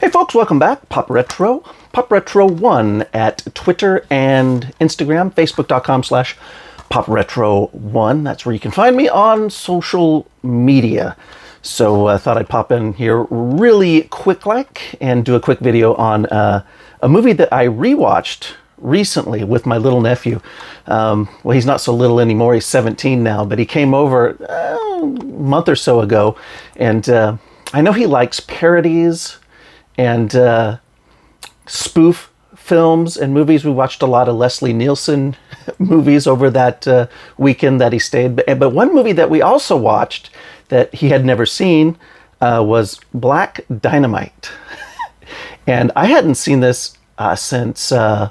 Hey folks, welcome back. Pop Retro. Pop Retro 1 at Twitter and Instagram, facebook.com/Pop Retro 1. That's where you can find me on social media. So I thought I'd pop in here really quick and do a quick video on a movie that I rewatched recently with my little nephew. Well, he's not so little anymore. He's 17 now, but he came over a month or so ago, and I know he likes parodies and spoof films and movies. We watched a lot of Leslie Nielsen movies over that weekend that he stayed. But one movie that we also watched that he had never seen was Black Dynamite. And I hadn't seen this since, I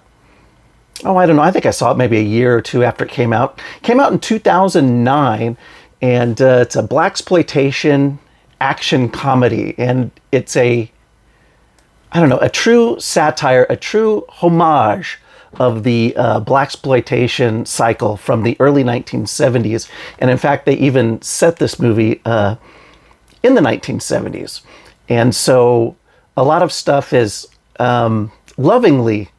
don't know, I think I saw it maybe a year or two after it came out. It came out in 2009, and it's a blaxploitation action comedy. And it's a true satire, a true homage of the blaxploitation cycle from the early 1970s. And in fact, they even set this movie in the 1970s. And so a lot of stuff is lovingly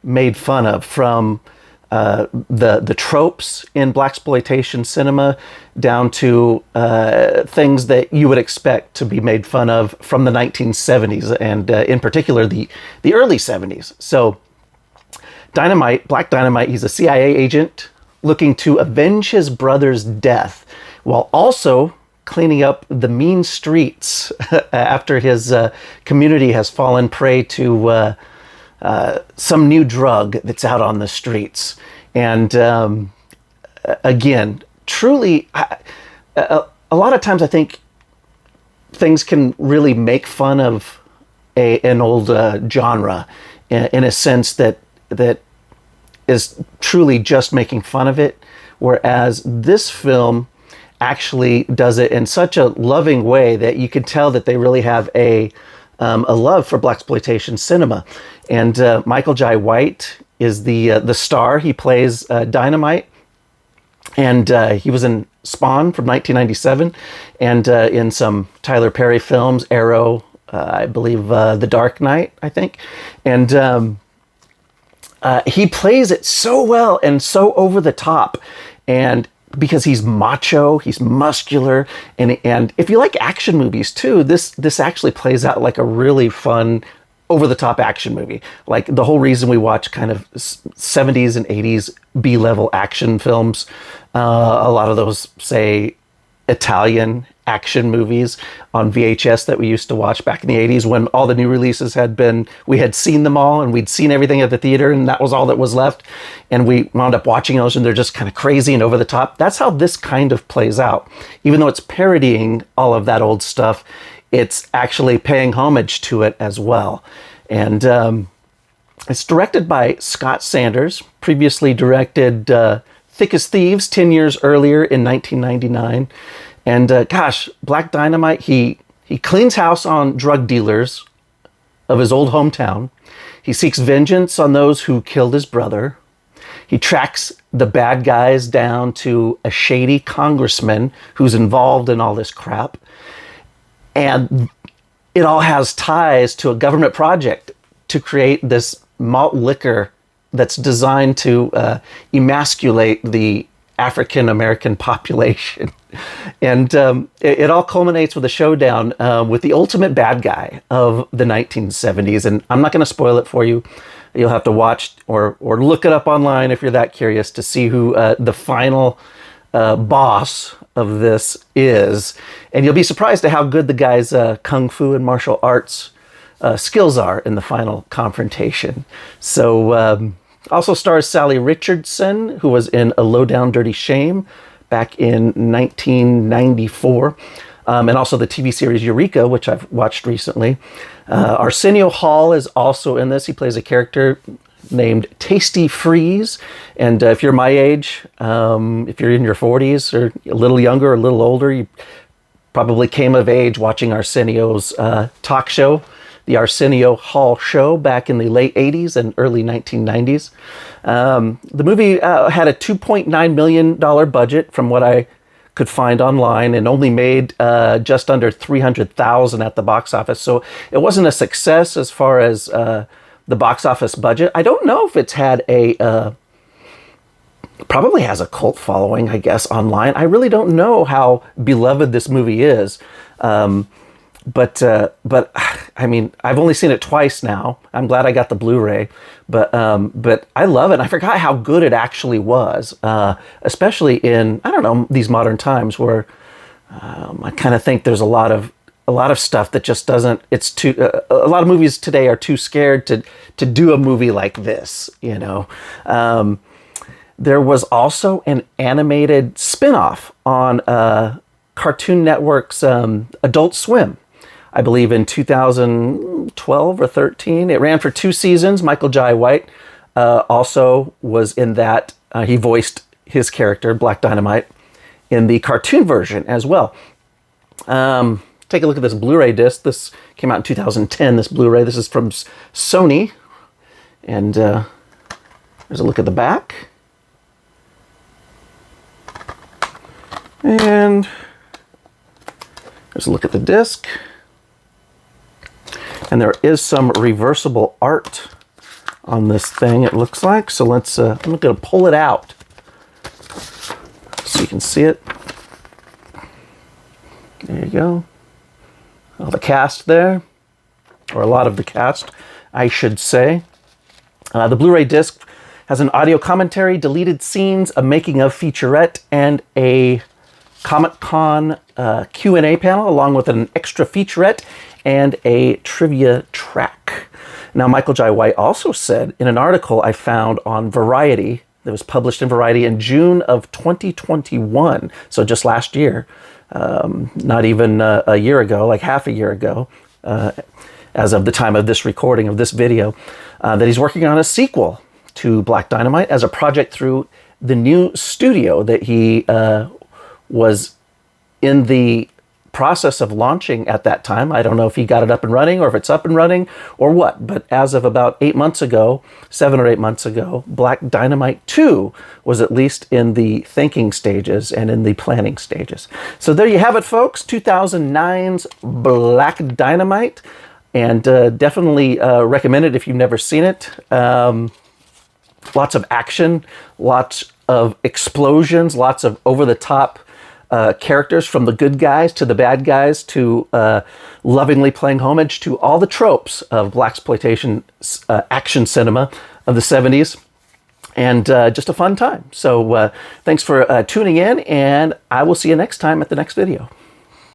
made fun of, from the tropes in blaxploitation cinema down to things that you would expect to be made fun of from the 1970s, and in particular the early 70s. So Black Dynamite, he's a CIA agent looking to avenge his brother's death while also cleaning up the mean streets after his community has fallen prey to some new drug that's out on the streets. And again, truly, a lot of times I think things can really make fun of an old genre in a sense that is truly just making fun of it, whereas this film actually does it in such a loving way that you can tell that they really have a love for blaxploitation cinema. And Michael Jai White is the star. He plays Dynamite, and he was in Spawn from 1997, and in some Tyler Perry films, Arrow, I believe The Dark Knight, I think. And he plays it so well and so over the top, and because he's macho, he's muscular, and if you like action movies too, this actually plays out like a really fun, over-the-top action movie. Like the whole reason we watch kind of 70s and 80s B-level action films, a lot of those, say, Italian action movies on VHS that we used to watch back in the 80s when all the new releases we had seen them all, and we'd seen everything at the theater, and that was all that was left. And we wound up watching those, and they're just kind of crazy and over the top. That's how this kind of plays out. Even though it's parodying all of that old stuff, it's actually paying homage to it as well. And it's directed by Scott Sanders, previously directed Thick as Thieves 10 years earlier in 1999. And gosh, Black Dynamite, he cleans house on drug dealers of his old hometown. He seeks vengeance on those who killed his brother. He tracks the bad guys down to a shady congressman who's involved in all this crap. And it all has ties to a government project to create this malt liquor that's designed to emasculate the African American population. And it all culminates with a showdown with the ultimate bad guy of the 1970s. And I'm not going to spoil it for you. You'll have to watch or look it up online if you're that curious to see who the final boss of this is. And you'll be surprised at how good the guy's kung fu and martial arts skills are in the final confrontation. So also stars Sally Richardson, who was in A Low Down Dirty Shame back in 1994. And also the TV series Eureka, which I've watched recently. Arsenio Hall is also in this. He plays a character named Tasty Freeze. And if you're my age, if you're in your 40s or a little younger or a little older, you probably came of age watching Arsenio's talk show, The Arsenio Hall Show, back in the late 80s and early 1990s. The movie had a $2.9 million budget, from what I could find online, and only made just under 300,000 at the box office. So it wasn't a success as far as the box office budget. I don't know if it's had probably has a cult following, I guess, online. I really don't know how beloved this movie is. But I mean, I've only seen it twice now. I'm glad I got the Blu-ray, but I love it. I forgot how good it actually was, especially in, I don't know, these modern times where I kind of think there's a lot of stuff that just doesn't. It's too. A lot of movies today are too scared to do a movie like this. You know. There was also an animated spin-off on Cartoon Network's Adult Swim, I believe in 2012 or 13. It ran for 2 seasons. Michael Jai White also was in that. He voiced his character, Black Dynamite, in the cartoon version as well. Take a look at this Blu-ray disc. This came out in 2010, this Blu-ray. This is from Sony. And there's a look at the back. And there's a look at the disc. And there is some reversible art on this thing, it looks like. So let's, I'm going to pull it out so you can see it. There you go. All the cast there, or a lot of the cast, I should say. The Blu-ray disc has an audio commentary, deleted scenes, a making of featurette, and a Comic-Con Q&A panel, along with an extra featurette and a trivia track. Now, Michael Jai White also said in an article I found on Variety, that was published in Variety in June of 2021, so just last year, not even a year ago, like half a year ago, as of the time of this recording of this video, that he's working on a sequel to Black Dynamite as a project through the new studio that he was in the process of launching at that time. I don't know if he got it up and running or if it's up and running or what, but as of about 8 months ago, 7 or 8 months ago, Black Dynamite 2 was at least in the thinking stages and in the planning stages. So there you have it, folks, 2009's Black Dynamite, and definitely recommend it if you've never seen it. Lots of action, lots of explosions, lots of over-the-top characters, from the good guys to the bad guys to lovingly playing homage to all the tropes of blaxploitation action cinema of the 70s, and just a fun time. So thanks for tuning in, and I will see you next time at the next video.